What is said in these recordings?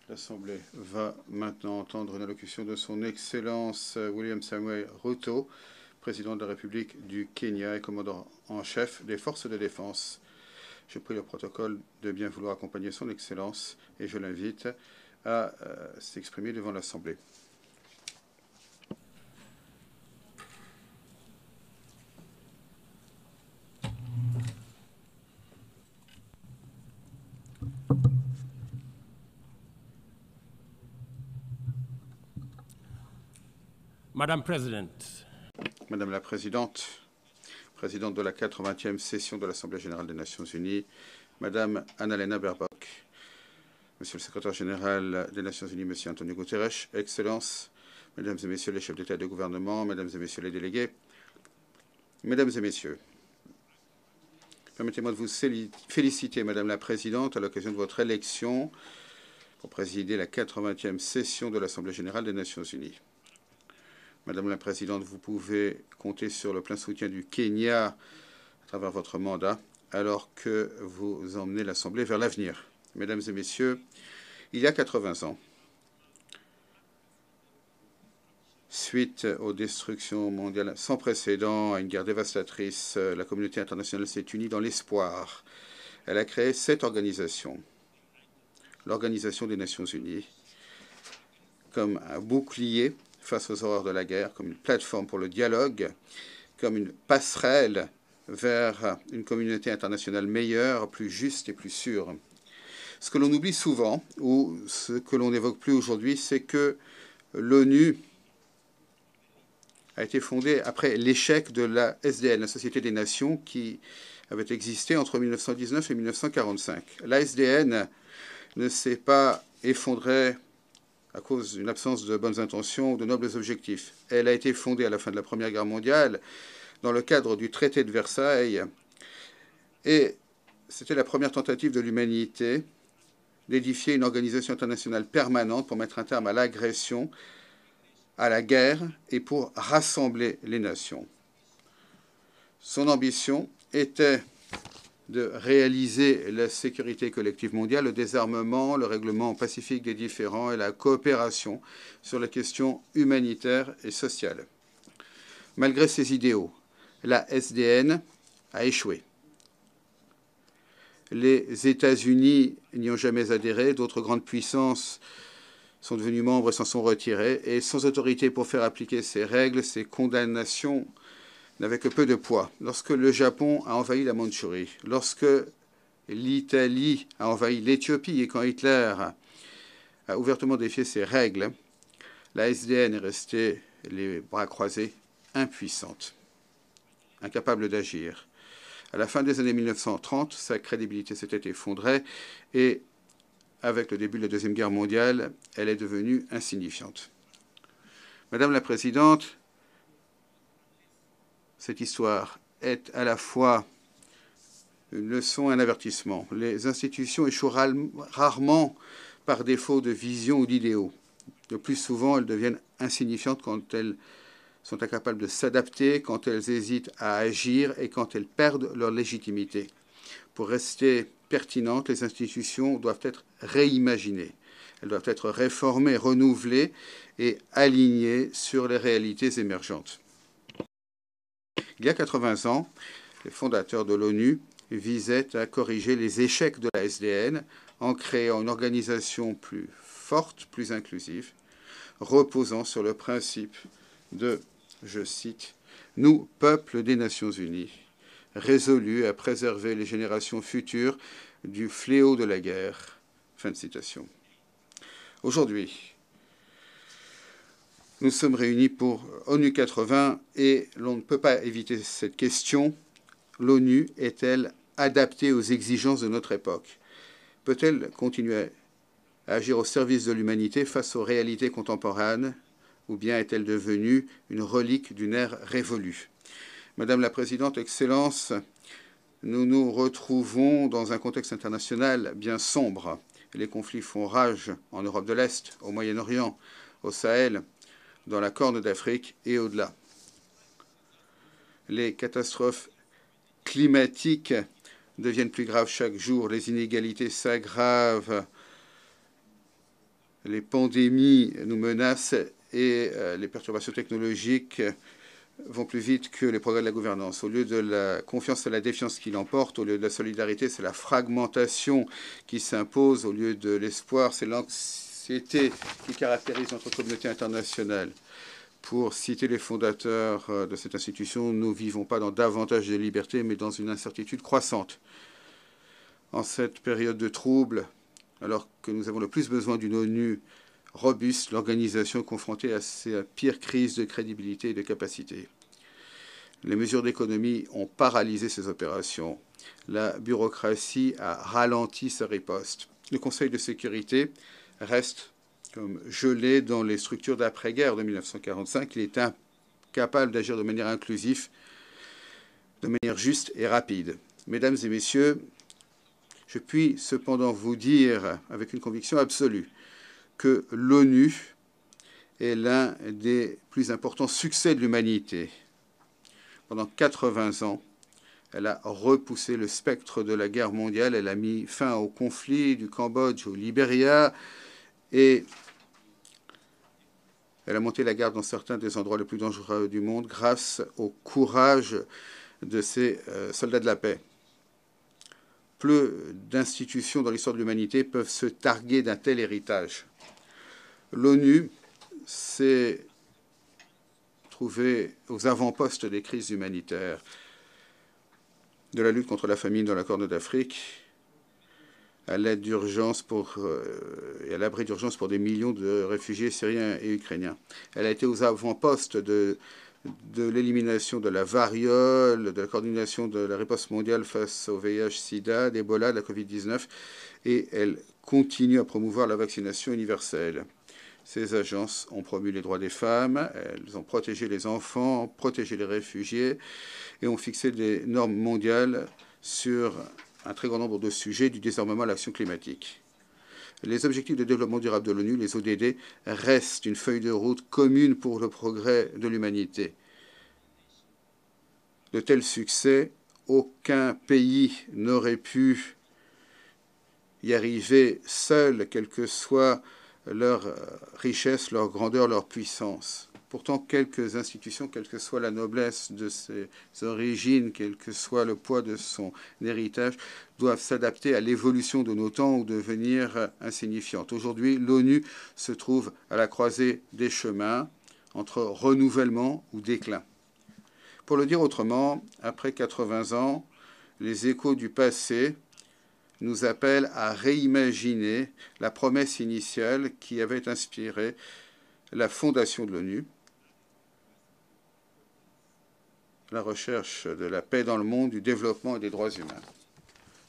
L'Assemblée va maintenant entendre une allocution de son Excellence William Samuel Ruto, président de la République du Kenya et commandant en chef des forces de défense. Je prie le protocole de bien vouloir accompagner son Excellence et je l'invite à s'exprimer devant l'Assemblée. Madame la Présidente, présidente de la 80e session de l'Assemblée générale des Nations unies, Madame Annalena Baerbock, Monsieur le secrétaire général des Nations unies, Monsieur Antonio Guterres, Excellences, Mesdames et Messieurs les chefs d'État et de gouvernement, Mesdames et Messieurs les délégués, Mesdames et Messieurs, permettez-moi de vous féliciter, Madame la Présidente, à l'occasion de votre élection pour présider la 80e session de l'Assemblée générale des Nations unies. Madame la Présidente, vous pouvez compter sur le plein soutien du Kenya à travers votre mandat, alors que vous emmenez l'Assemblée vers l'avenir. Mesdames et Messieurs, il y a 80 ans, suite aux destructions mondiales sans précédent, à une guerre dévastatrice, la communauté internationale s'est unie dans l'espoir. Elle a créé cette organisation, l'Organisation des Nations unies, comme un bouclier face aux horreurs de la guerre, comme une plateforme pour le dialogue, comme une passerelle vers une communauté internationale meilleure, plus juste et plus sûre. Ce que l'on oublie souvent, ou ce que l'on n'évoque plus aujourd'hui, c'est que l'ONU a été fondée après l'échec de la SDN, la Société des Nations, qui avait existé entre 1919 et 1945. La SDN ne s'est pas effondrée à cause d'une absence de bonnes intentions ou de nobles objectifs. Elle a été fondée à la fin de la Première Guerre mondiale dans le cadre du traité de Versailles et c'était la première tentative de l'humanité d'édifier une organisation internationale permanente pour mettre un terme à l'agression, à la guerre et pour rassembler les nations. Son ambition était de réaliser la sécurité collective mondiale, le désarmement, le règlement pacifique des différends et la coopération sur les questions humanitaires et sociales. Malgré ces idéaux, la SDN a échoué. Les États-Unis n'y ont jamais adhéré, d'autres grandes puissances sont devenues membres et s'en sont retirées, et sans autorité pour faire appliquer ces règles, ces condamnations n'avait que peu de poids. Lorsque le Japon a envahi la Mandchourie, lorsque l'Italie a envahi l'Éthiopie et quand Hitler a ouvertement défié ces règles, la SDN est restée les bras croisés, impuissante, incapable d'agir. À la fin des années 1930, sa crédibilité s'était effondrée et avec le début de la Deuxième Guerre mondiale, elle est devenue insignifiante. Madame la Présidente, cette histoire est à la fois une leçon et un avertissement. Les institutions échouent rarement par défaut de vision ou d'idéaux. Le plus souvent, elles deviennent insignifiantes quand elles sont incapables de s'adapter, quand elles hésitent à agir et quand elles perdent leur légitimité. Pour rester pertinentes, les institutions doivent être réimaginées. Elles doivent être réformées, renouvelées et alignées sur les réalités émergentes. Il y a 80 ans, les fondateurs de l'ONU visaient à corriger les échecs de la SDN en créant une organisation plus forte, plus inclusive, reposant sur le principe de, je cite, « Nous, peuple des Nations unies, résolus à préserver les générations futures du fléau de la guerre. » Fin de citation. Aujourd'hui, nous sommes réunis pour ONU 80 et l'on ne peut pas éviter cette question. L'ONU est-elle adaptée aux exigences de notre époque? Peut-elle continuer à agir au service de l'humanité face aux réalités contemporaines ou bien est-elle devenue une relique d'une ère révolue? Madame la Présidente, Excellences, nous nous retrouvons dans un contexte international bien sombre. Les conflits font rage en Europe de l'Est, au Moyen-Orient, au Sahel, dans la Corne d'Afrique et au-delà. Les catastrophes climatiques deviennent plus graves chaque jour. Les inégalités s'aggravent les pandémies nous menacent et les perturbations technologiques vont plus vite que les progrès de la gouvernance. Au lieu de la confiance, c'est la défiance qui l'emporte. Au lieu de la solidarité, c'est la fragmentation qui s'impose. Au lieu de l'espoir, c'est l'anxiété qui caractérise notre communauté internationale. Pour citer les fondateurs de cette institution, nous ne vivons pas dans davantage de liberté, mais dans une incertitude croissante. En cette période de troubles, alors que nous avons le plus besoin d'une ONU robuste, l'organisation est confrontée à ses pires crises de crédibilité et de capacité. Les mesures d'économie ont paralysé ces opérations. La bureaucratie a ralenti sa riposte. Le Conseil de sécurité reste comme gelé dans les structures d'après-guerre de 1945. Il est incapable d'agir de manière inclusive, de manière juste et rapide. Mesdames et messieurs, je puis cependant vous dire avec une conviction absolue que l'ONU est l'un des plus importants succès de l'humanité. Pendant 80 ans, elle a repoussé le spectre de la guerre mondiale, elle a mis fin au conflit du Cambodge au Libéria et elle a monté la garde dans certains des endroits les plus dangereux du monde grâce au courage de ses soldats de la paix. Peu d'institutions dans l'histoire de l'humanité peuvent se targuer d'un tel héritage. L'ONU s'est trouvée aux avant-postes des crises humanitaires, de la lutte contre la famine dans la Corne d'Afrique, à l'aide d'urgence et à l'abri d'urgence pour des millions de réfugiés syriens et ukrainiens. Elle a été aux avant-postes de l'élimination de la variole, de la coordination de la riposte mondiale face au VIH-Sida, d'Ebola, de la Covid-19, et elle continue à promouvoir la vaccination universelle. Ces agences ont promu les droits des femmes, elles ont protégé les enfants, protégé les réfugiés et ont fixé des normes mondiales sur un très grand nombre de sujets, du désarmement à l'action climatique. Les objectifs de développement durable de l'ONU, les ODD, restent une feuille de route commune pour le progrès de l'humanité. De tels succès, aucun pays n'aurait pu y arriver seul, quelle que soit leur richesse, leur grandeur, leur puissance. Pourtant, quelques institutions, quelle que soit la noblesse de ses origines, quel que soit le poids de son héritage, doivent s'adapter à l'évolution de nos temps ou devenir insignifiantes. Aujourd'hui, l'ONU se trouve à la croisée des chemins entre renouvellement ou déclin. Pour le dire autrement, après 80 ans, les échos du passé nous appellent à réimaginer la promesse initiale qui avait inspiré la fondation de l'ONU, la recherche de la paix dans le monde, du développement et des droits humains.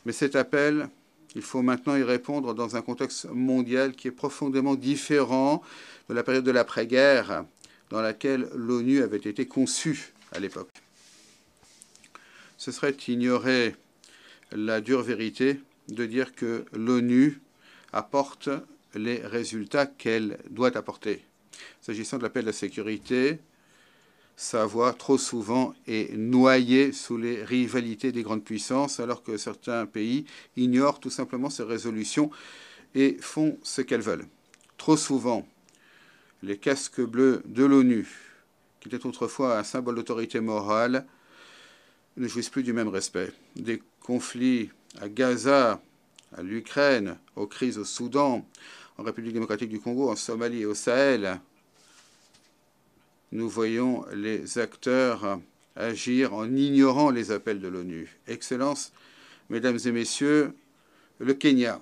Mais cet appel, il faut maintenant y répondre dans un contexte mondial qui est profondément différent de la période de l'après-guerre dans laquelle l'ONU avait été conçue à l'époque. Ce serait ignorer la dure vérité de dire que l'ONU apporte les résultats qu'elle doit apporter. S'agissant de la paix et de la sécurité, sa voix, trop souvent, est noyée sous les rivalités des grandes puissances, alors que certains pays ignorent tout simplement ces résolutions et font ce qu'elles veulent. Trop souvent, les casques bleus de l'ONU, qui étaient autrefois un symbole d'autorité morale, ne jouissent plus du même respect. Des conflits à Gaza, à l'Ukraine, aux crises au Soudan, en République démocratique du Congo, en Somalie et au Sahel, nous voyons les acteurs agir en ignorant les appels de l'ONU. Excellences, Mesdames et Messieurs, le Kenya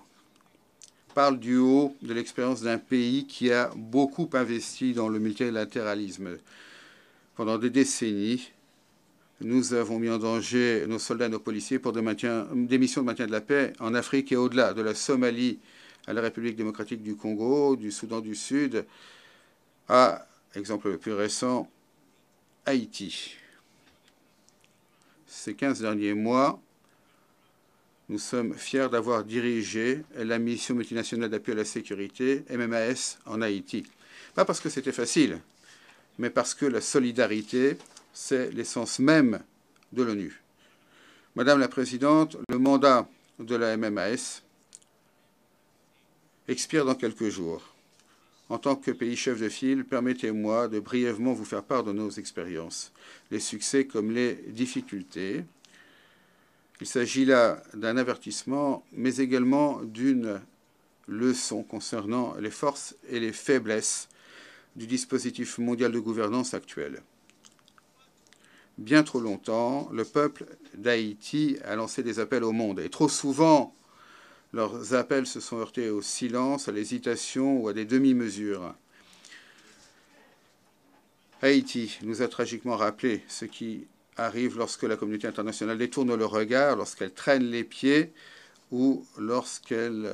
parle du haut de l'expérience d'un pays qui a beaucoup investi dans le multilatéralisme. Pendant des décennies, nous avons mis en danger nos soldats et nos policiers pour des missions de maintien de la paix en Afrique et au-delà, de la Somalie à la République démocratique du Congo, du Soudan du Sud, à, exemple le plus récent, Haïti. Ces 15 derniers mois, nous sommes fiers d'avoir dirigé la mission multinationale d'appui à la sécurité, MMAS, en Haïti. Pas parce que c'était facile, mais parce que la solidarité, c'est l'essence même de l'ONU. Madame la Présidente, le mandat de la MMAS expire dans quelques jours. En tant que pays chef de file, permettez-moi de brièvement vous faire part de nos expériences, les succès comme les difficultés. Il s'agit là d'un avertissement, mais également d'une leçon concernant les forces et les faiblesses du dispositif mondial de gouvernance actuel. Bien trop longtemps, le peuple d'Haïti a lancé des appels au monde, et trop souvent, leurs appels se sont heurtés au silence, à l'hésitation ou à des demi-mesures. Haïti nous a tragiquement rappelé ce qui arrive lorsque la communauté internationale détourne le regard, lorsqu'elle traîne les pieds ou lorsqu'elle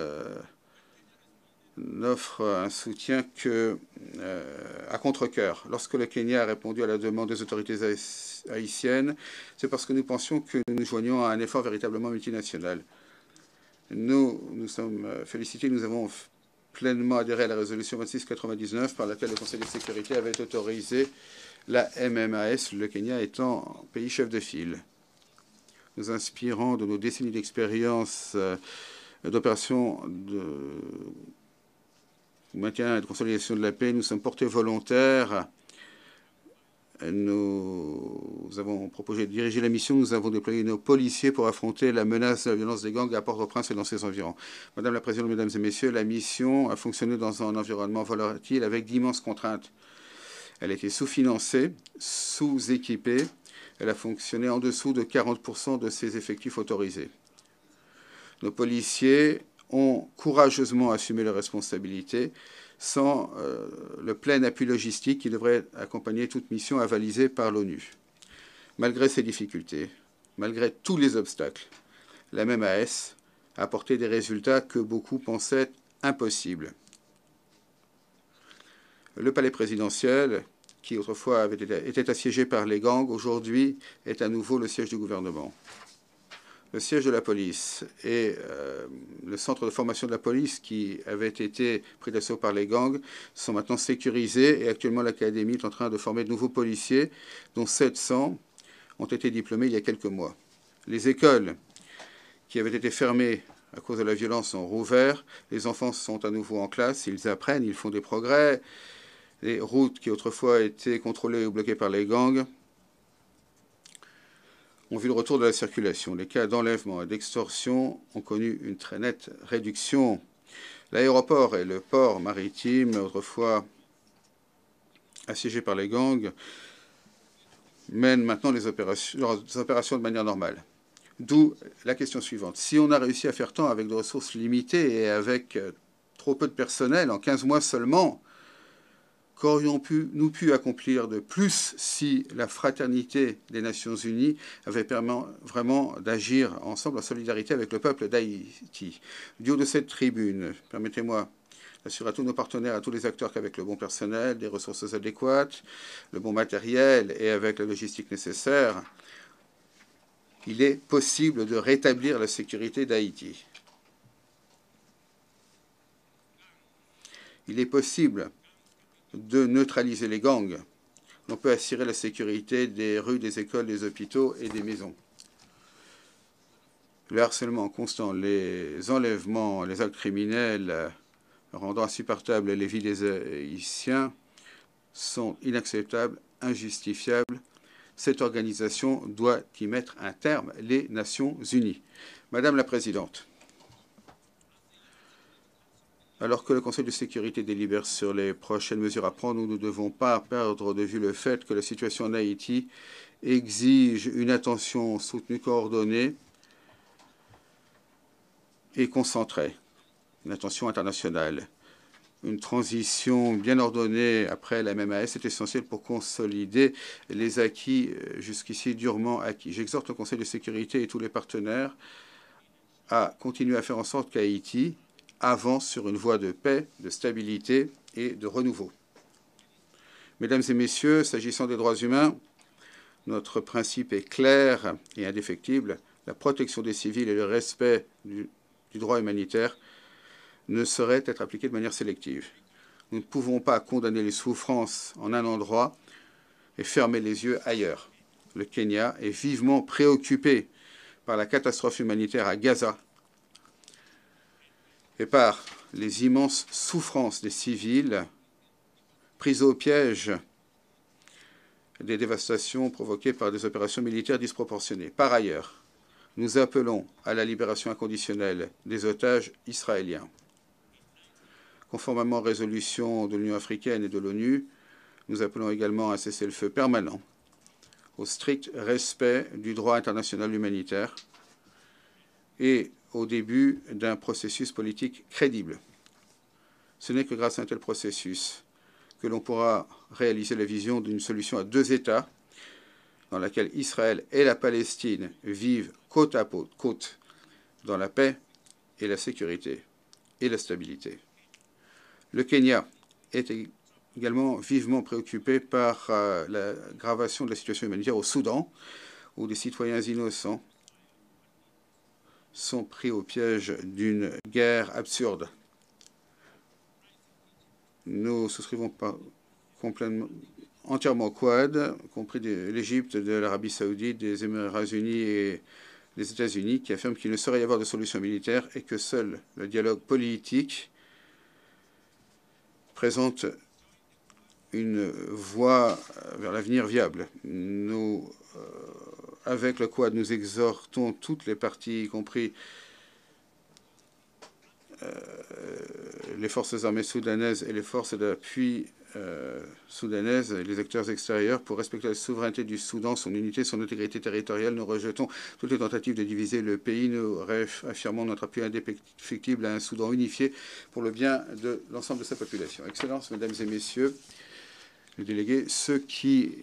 n'offre un soutien que à contre-cœur. Lorsque le Kenya a répondu à la demande des autorités haïtiennes, c'est parce que nous pensions que nous nous joignions à un effort véritablement multinational. Nous sommes félicités, nous avons pleinement adhéré à la résolution 2699 par laquelle le Conseil de sécurité avait autorisé la MMAS, le Kenya étant pays chef de file. Nous inspirant de nos décennies d'expérience d'opérations de maintien et de consolidation de la paix, nous sommes portés volontaires. Nous avons proposé de diriger la mission. Nous avons déployé nos policiers pour affronter la menace de la violence des gangs à Port-au-Prince et dans ses environs. Madame la Présidente, Mesdames et Messieurs, la mission a fonctionné dans un environnement volatile avec d'immenses contraintes. Elle a été sous-financée, sous-équipée. Elle a fonctionné en dessous de 40% de ses effectifs autorisés. Nos policiers ont courageusement assumé leurs responsabilités sans le plein appui logistique qui devrait accompagner toute mission avalisée par l'ONU. Malgré ces difficultés, malgré tous les obstacles, la MMAS a apporté des résultats que beaucoup pensaient impossibles. Le palais présidentiel, qui autrefois était assiégé par les gangs, aujourd'hui est à nouveau le siège du gouvernement. Le siège de la police et le centre de formation de la police qui avait été pris d'assaut par les gangs sont maintenant sécurisés et actuellement l'académie est en train de former de nouveaux policiers dont 700 ont été diplômés il y a quelques mois. Les écoles qui avaient été fermées à cause de la violence ont rouvert, les enfants sont à nouveau en classe, ils apprennent, ils font des progrès. Les routes qui autrefois étaient contrôlées ou bloquées par les gangs ont vu le retour de la circulation. Les cas d'enlèvement et d'extorsion ont connu une très nette réduction. L'aéroport et le port maritime, autrefois assiégés par les gangs, mènent maintenant leurs opérations de manière normale. D'où la question suivante. Si on a réussi à faire tant avec des ressources limitées et avec trop peu de personnel, en 15 mois seulement, qu'aurions-nous pu accomplir de plus si la fraternité des Nations Unies avait permis vraiment d'agir ensemble en solidarité avec le peuple d'Haïti? Du haut de cette tribune, permettez-moi d'assurer à tous nos partenaires, à tous les acteurs qu'avec le bon personnel, des ressources adéquates, le bon matériel et avec la logistique nécessaire, il est possible de rétablir la sécurité d'Haïti. Il est possible de neutraliser les gangs. On peut assurer la sécurité des rues, des écoles, des hôpitaux et des maisons. Le harcèlement constant, les enlèvements, les actes criminels rendant insupportables les vies des Haïtiens sont inacceptables, injustifiables. Cette organisation doit y mettre un terme, les Nations Unies. Madame la Présidente, alors que le Conseil de sécurité délibère sur les prochaines mesures à prendre, nous ne devons pas perdre de vue le fait que la situation en Haïti exige une attention soutenue, coordonnée et concentrée, une attention internationale. Une transition bien ordonnée après la MMAS est essentielle pour consolider les acquis jusqu'ici durement acquis. J'exhorte le Conseil de sécurité et tous les partenaires à continuer à faire en sorte qu'Haïti avance sur une voie de paix, de stabilité et de renouveau. Mesdames et messieurs, s'agissant des droits humains, notre principe est clair et indéfectible. La protection des civils et le respect du droit humanitaire ne saurait être appliqué de manière sélective. Nous ne pouvons pas condamner les souffrances en un endroit et fermer les yeux ailleurs. Le Kenya est vivement préoccupé par la catastrophe humanitaire à Gaza et par les immenses souffrances des civils prise au piège des dévastations provoquées par des opérations militaires disproportionnées. Par ailleurs, nous appelons à la libération inconditionnelle des otages israéliens. Conformément aux résolutions de l'Union africaine et de l'ONU, nous appelons également à un cessez-le-feu permanent, au strict respect du droit international humanitaire et au début d'un processus politique crédible. Ce n'est que grâce à un tel processus que l'on pourra réaliser la vision d'une solution à deux États dans laquelle Israël et la Palestine vivent côte à côte dans la paix et la sécurité et la stabilité. Le Kenya est également vivement préoccupé par l'aggravation de la situation humanitaire au Soudan, où des citoyens innocents sont pris au piège d'une guerre absurde. Nous souscrivons pas entièrement au Quad, y compris de l'Égypte, de l'Arabie saoudite, des Émirats unis et des États-Unis, qui affirment qu'il ne saurait y avoir de solution militaire et que seul le dialogue politique présente une voie vers l'avenir viable. Nous, avec le Quad, nous exhortons toutes les parties, y compris les forces armées soudanaises et les forces d'appui soudanaises et les acteurs extérieurs pour respecter la souveraineté du Soudan, son unité, son intégrité territoriale. Nous rejetons toutes les tentatives de diviser le pays. Nous affirmons notre appui indéfectible à un Soudan unifié pour le bien de l'ensemble de sa population. Excellences, Mesdames et Messieurs les délégués, ceux qui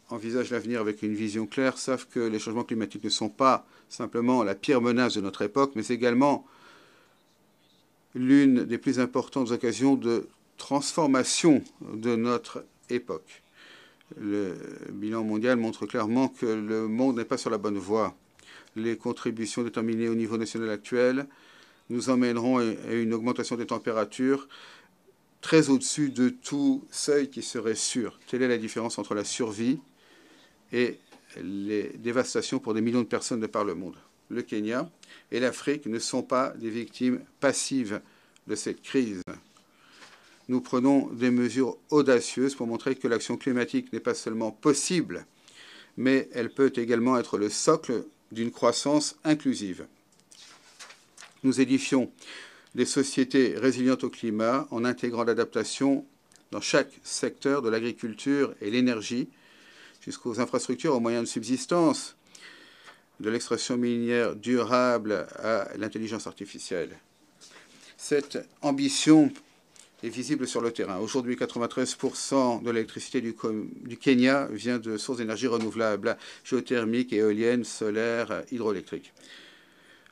envisagent l'avenir avec une vision claire savent que les changements climatiques ne sont pas simplement la pire menace de notre époque, mais également l'une des plus importantes occasions de transformation de notre époque. Le bilan mondial montre clairement que le monde n'est pas sur la bonne voie. Les contributions déterminées au niveau national actuel nous emmèneront à une augmentation des températures très au-dessus de tout seuil qui serait sûr. Telle est la différence entre la survie et les dévastations pour des millions de personnes de par le monde. Le Kenya et l'Afrique ne sont pas des victimes passives de cette crise. Nous prenons des mesures audacieuses pour montrer que l'action climatique n'est pas seulement possible, mais elle peut également être le socle d'une croissance inclusive. Nous édifions des sociétés résilientes au climat en intégrant l'adaptation dans chaque secteur de l'agriculture et l'énergie, jusqu'aux infrastructures aux moyens de subsistance, de l'extraction minière durable à l'intelligence artificielle. Cette ambition est visible sur le terrain. Aujourd'hui, 93% de l'électricité du Kenya vient de sources d'énergie renouvelables, géothermiques, éoliennes, solaires, hydroélectriques.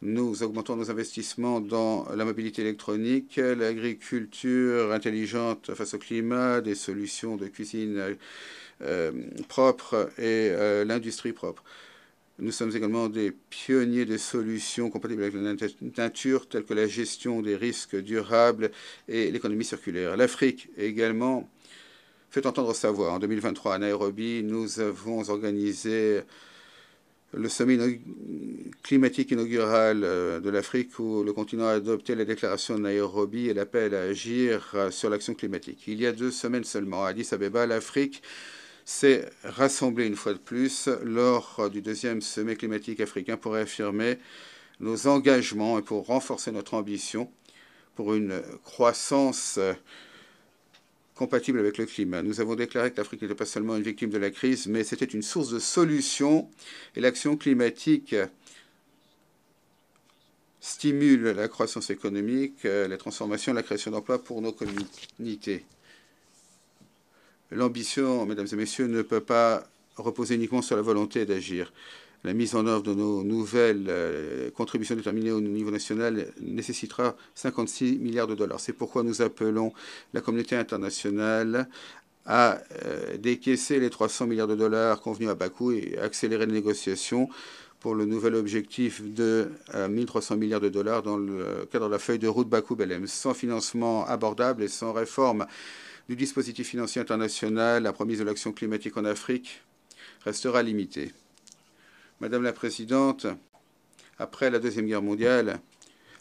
Nous augmentons nos investissements dans la mobilité électronique, l'agriculture intelligente face au climat, des solutions de cuisine propres et l'industrie propre. Nous sommes également des pionniers des solutions compatibles avec la nature, telles que la gestion des risques durables et l'économie circulaire. L'Afrique également fait entendre sa voix. En 2023, à Nairobi, nous avons organisé le sommet climatique inaugural de l'Afrique, où le continent a adopté la déclaration de Nairobi et l'appel à agir sur l'action climatique. Il y a 2 semaines seulement, à Addis Abeba, l'Afrique s'est rassemblée une fois de plus lors du 2e sommet climatique africain pour réaffirmer nos engagements et pour renforcer notre ambition pour une croissance compatible avec le climat. Nous avons déclaré que l'Afrique n'était pas seulement une victime de la crise, mais c'était une source de solutions. Et l'action climatique stimule la croissance économique, la transformation, la création d'emplois pour nos communautés. L'ambition, mesdames et messieurs, ne peut pas reposer uniquement sur la volonté d'agir. La mise en œuvre de nos nouvelles contributions déterminées au niveau national nécessitera 56 milliards de dollars. C'est pourquoi nous appelons la communauté internationale à décaisser les 300 milliards de dollars convenus à Bakou et accélérer les négociations pour le nouvel objectif de 1 300 milliards de dollars dans le cadre de la feuille de route Bakou-Belém. Sans financement abordable et sans réforme du dispositif financier international, la promesse de l'action climatique en Afrique restera limitée. Madame la Présidente, après la Deuxième Guerre mondiale,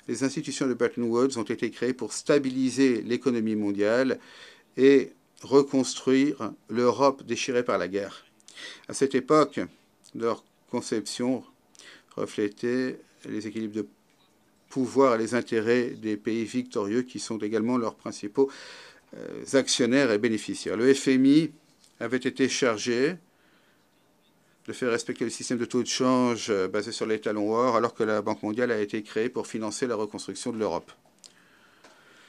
les institutions de Bretton Woods ont été créées pour stabiliser l'économie mondiale et reconstruire l'Europe déchirée par la guerre. À cette époque, leur conception reflétait les équilibres de pouvoir et les intérêts des pays victorieux qui sont également leurs principaux actionnaires et bénéficiaires. Le FMI avait été chargé de faire respecter le système de taux de change basé sur les talons or, alors que la Banque mondiale a été créée pour financer la reconstruction de l'Europe.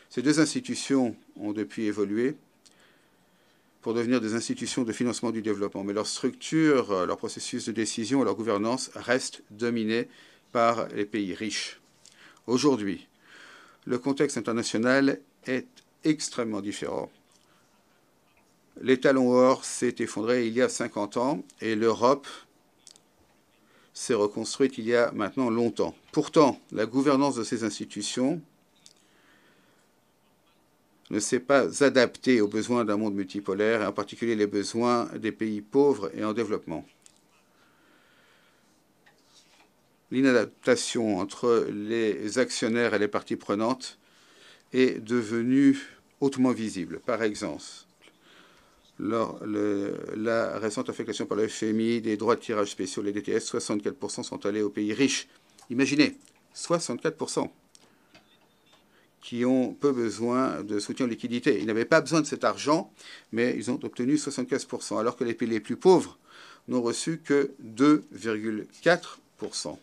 Ces deux institutions ont depuis évolué pour devenir des institutions de financement du développement, mais leur structure, leur processus de décision et leur gouvernance restent dominés par les pays riches. Aujourd'hui, le contexte international est extrêmement différent. Les talons or s'est effondré il y a 50 ans et l'Europe s'est reconstruite il y a maintenant longtemps. Pourtant, la gouvernance de ces institutions ne s'est pas adaptée aux besoins d'un monde multipolaire, et en particulier les besoins des pays pauvres et en développement. L'inadaptation entre les actionnaires et les parties prenantes est devenue hautement visible. Par exemple, la récente affectation par le FMI des droits de tirage spéciaux, les DTS, 64% sont allés aux pays riches. Imaginez, 64% qui ont peu besoin de soutien en liquidité. Ils n'avaient pas besoin de cet argent, mais ils ont obtenu 75%, alors que les pays les plus pauvres n'ont reçu que 2,4%.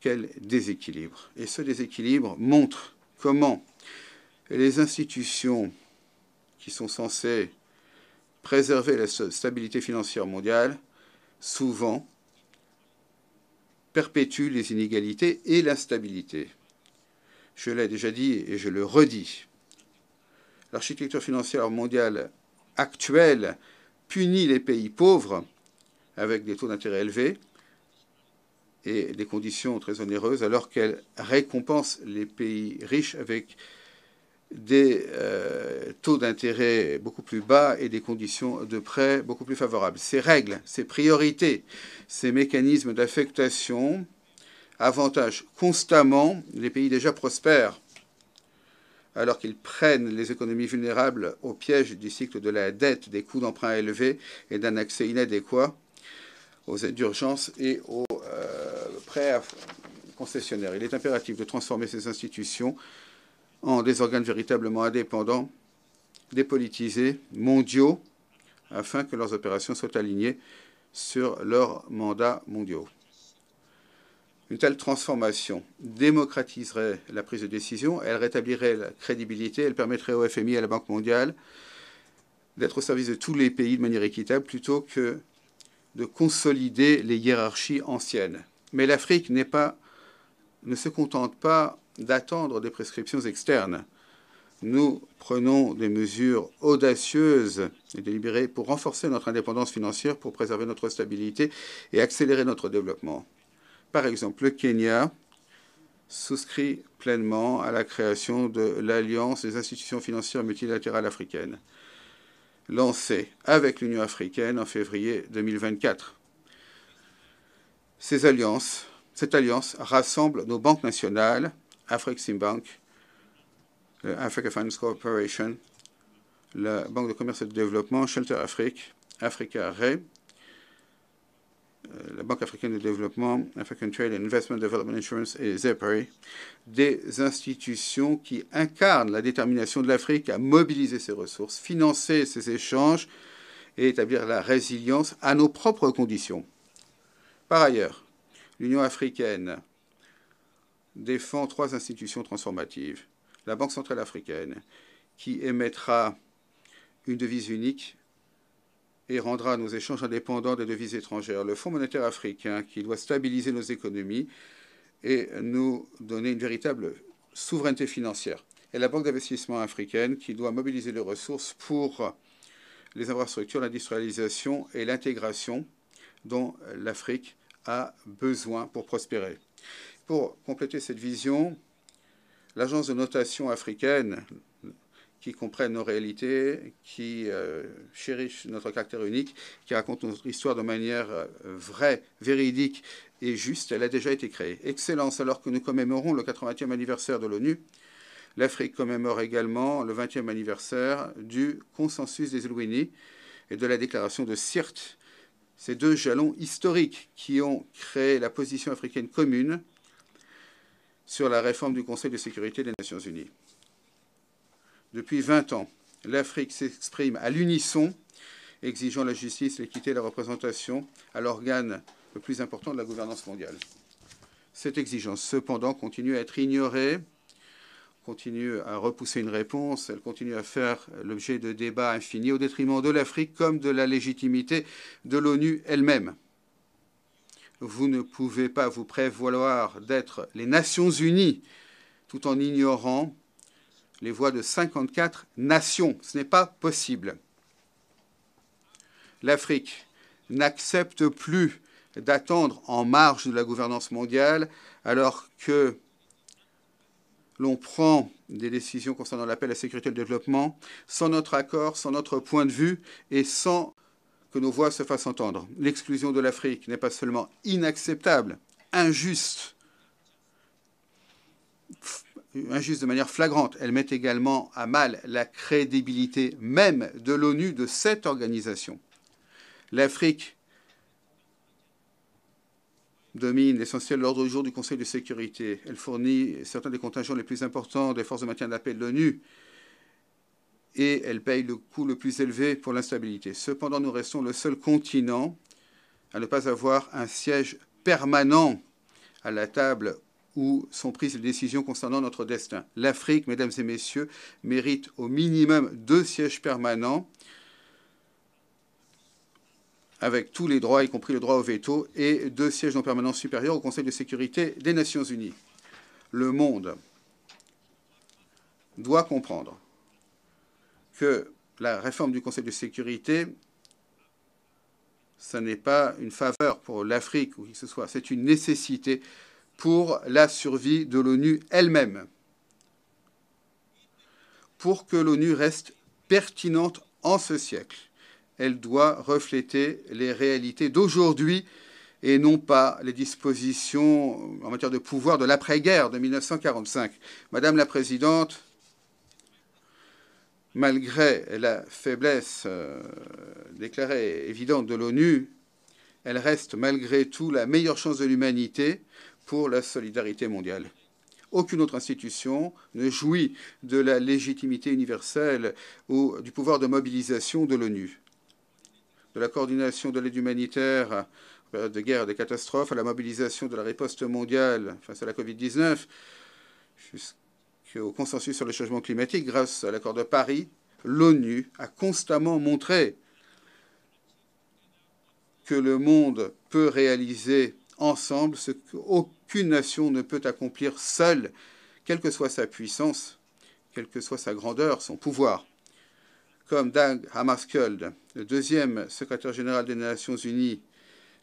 Quel déséquilibre! Et ce déséquilibre montre comment les institutions qui sont censées préserver la stabilité financière mondiale, souvent perpétuent les inégalités et l'instabilité. Je l'ai déjà dit et je le redis. L'architecture financière mondiale actuelle punit les pays pauvres avec des taux d'intérêt élevés et des conditions très onéreuses, alors qu'elle récompense les pays riches avec des taux d'intérêt beaucoup plus bas et des conditions de prêt beaucoup plus favorables. Ces règles, ces priorités, ces mécanismes d'affectation avantagent constamment les pays déjà prospères, alors qu'ils prennent les économies vulnérables au piège du cycle de la dette, des coûts d'emprunt élevés et d'un accès inadéquat aux aides d'urgence et aux prêts concessionnaires. Il est impératif de transformer ces institutions en des organes véritablement indépendants, dépolitisés, mondiaux, afin que leurs opérations soient alignées sur leurs mandats mondiaux. Une telle transformation démocratiserait la prise de décision, elle rétablirait la crédibilité, elle permettrait au FMI et à la Banque mondiale d'être au service de tous les pays de manière équitable plutôt que de consolider les hiérarchies anciennes. Mais l'Afrique ne se contente pas d'attendre des prescriptions externes. Nous prenons des mesures audacieuses et délibérées pour renforcer notre indépendance financière, pour préserver notre stabilité et accélérer notre développement. Par exemple, le Kenya souscrit pleinement à la création de l'Alliance des institutions financières multilatérales africaines, lancée avec l'Union africaine en février 2024. Cette alliance rassemble nos banques nationales, Afreximbank, Africa Finance Corporation, la Banque de commerce et de développement, Shelter Afrique, Africa Ray, la Banque africaine de développement, African Trade and Investment Development Insurance et ZEPARI, des institutions qui incarnent la détermination de l'Afrique à mobiliser ses ressources, financer ses échanges et établir la résilience à nos propres conditions. Par ailleurs, l'Union africaine défend 3 institutions transformatives. La Banque centrale africaine, qui émettra une devise unique et rendra nos échanges indépendants des devises étrangères. Le Fonds monétaire africain, qui doit stabiliser nos économies et nous donner une véritable souveraineté financière. Et la Banque d'investissement africaine, qui doit mobiliser les ressources pour les infrastructures, l'industrialisation et l'intégration dont l'Afrique a besoin pour prospérer. Pour compléter cette vision, l'agence de notation africaine, qui comprennent nos réalités, qui chérissent notre caractère unique, qui racontent notre histoire de manière vraie, véridique et juste, elle a déjà été créée. Excellence, alors que nous commémorons le 80e anniversaire de l'ONU, L'Afrique commémore également le 20e anniversaire du consensus des Elouini et de la déclaration de Sirte, ces deux jalons historiques qui ont créé la position africaine commune sur la réforme du Conseil de sécurité des Nations Unies. Depuis 20 ans, l'Afrique s'exprime à l'unisson, exigeant la justice, l'équité et la représentation à l'organe le plus important de la gouvernance mondiale. Cette exigence, cependant, continue à être ignorée, continue à repousser une réponse, elle continue à faire l'objet de débats infinis au détriment de l'Afrique comme de la légitimité de l'ONU elle-même. Vous ne pouvez pas vous prévaloir d'être les Nations Unies tout en ignorant les voix de 54 nations. Ce n'est pas possible. L'Afrique n'accepte plus d'attendre en marge de la gouvernance mondiale alors que l'on prend des décisions concernant l'appel à la sécurité et le développement sans notre accord, sans notre point de vue et sans que nos voix se fassent entendre. L'exclusion de l'Afrique n'est pas seulement inacceptable, injuste de manière flagrante, elle met également à mal la crédibilité même de l'ONU, de cette organisation. L'Afrique domine l'essentiel de l'ordre du jour du Conseil de sécurité. Elle fournit certains des contingents les plus importants des forces de maintien de la paix de l'ONU et elle paye le coût le plus élevé pour l'instabilité. Cependant, nous restons le seul continent à ne pas avoir un siège permanent à la table où sont prises les décisions concernant notre destin. L'Afrique, mesdames et messieurs, mérite au minimum 2 sièges permanents avec tous les droits, y compris le droit au veto, et 2 sièges non permanents supérieurs au Conseil de sécurité des Nations Unies. Le monde doit comprendre que la réforme du Conseil de sécurité, ce n'est pas une faveur pour l'Afrique ou qui que ce soit, c'est une nécessité pour la survie de l'ONU elle-même, pour que l'ONU reste pertinente en ce siècle. Elle doit refléter les réalités d'aujourd'hui et non pas les dispositions en matière de pouvoir de l'après-guerre de 1945. Madame la Présidente, malgré la faiblesse déclarée évidente de l'ONU, elle reste malgré tout la meilleure chance de l'humanité pour la solidarité mondiale. Aucune autre institution ne jouit de la légitimité universelle ou du pouvoir de mobilisation de l'ONU. De la coordination de l'aide humanitaire en période de guerre et de catastrophe à la mobilisation de la riposte mondiale face à la Covid-19, jusqu'au consensus sur le changement climatique, grâce à l'accord de Paris, l'ONU a constamment montré que le monde peut réaliser ensemble ce qu'aucune nation ne peut accomplir seule, quelle que soit sa puissance, quelle que soit sa grandeur, son pouvoir. Comme Dag Hammarskjöld, le 2e secrétaire général des Nations Unies,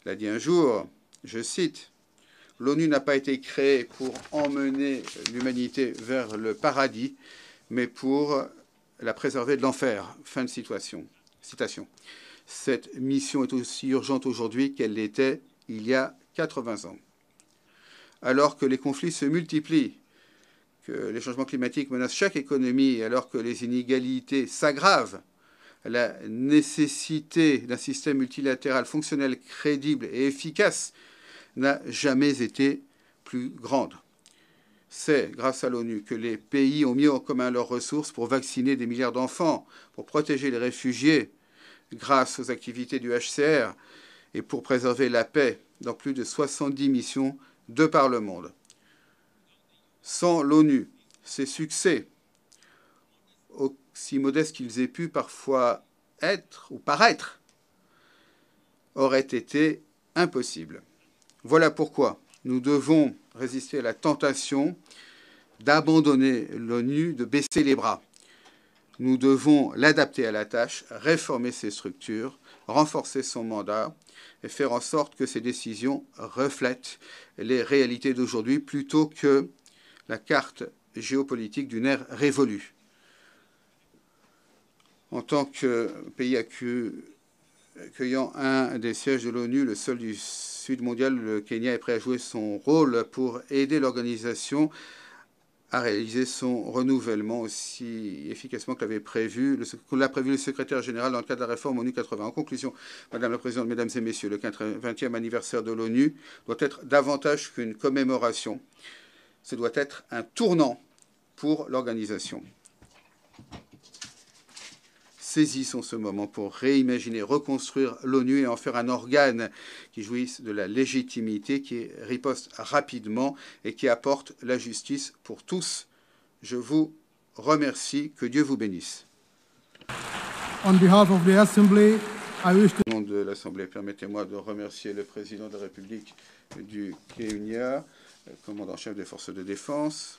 l'a dit un jour, je cite, « L'ONU n'a pas été créée pour emmener l'humanité vers le paradis, mais pour la préserver de l'enfer. » Fin de citation. Cette mission est aussi urgente aujourd'hui qu'elle l'était il y a 80 ans. Alors que les conflits se multiplient, que les changements climatiques menacent chaque économie, et alors que les inégalités s'aggravent, la nécessité d'un système multilatéral fonctionnel, crédible et efficace n'a jamais été plus grande. C'est grâce à l'ONU que les pays ont mis en commun leurs ressources pour vacciner des milliards d'enfants, pour protéger les réfugiés, grâce aux activités du HCR et pour préserver la paix dans plus de 70 missions de par le monde. Sans l'ONU, ces succès, aussi modestes qu'ils aient pu parfois être ou paraître, auraient été impossibles. Voilà pourquoi nous devons résister à la tentation d'abandonner l'ONU, de baisser les bras. Nous devons l'adapter à la tâche, réformer ses structures, renforcer son mandat et faire en sorte que ses décisions reflètent les réalités d'aujourd'hui plutôt que la carte géopolitique d'une ère révolue. En tant que pays accueillant un des sièges de l'ONU, le seul du Sud mondial, le Kenya est prêt à jouer son rôle pour aider l'organisation à réaliser son renouvellement aussi efficacement que l'a prévu le secrétaire général dans le cadre de la réforme ONU 80. En conclusion, Madame la Présidente, Mesdames et Messieurs, le 20e anniversaire de l'ONU doit être davantage qu'une commémoration. Ce doit être un tournant pour l'organisation. Saisissons ce moment pour réimaginer, reconstruire l'ONU et en faire un organe qui jouisse de la légitimité, qui riposte rapidement et qui apporte la justice pour tous. Je vous remercie. Que Dieu vous bénisse. On behalf of the Assembly, I wish to... Au nom de l'Assemblée, permettez-moi de remercier le président de la République du Kenya, commandant-chef des forces de défense.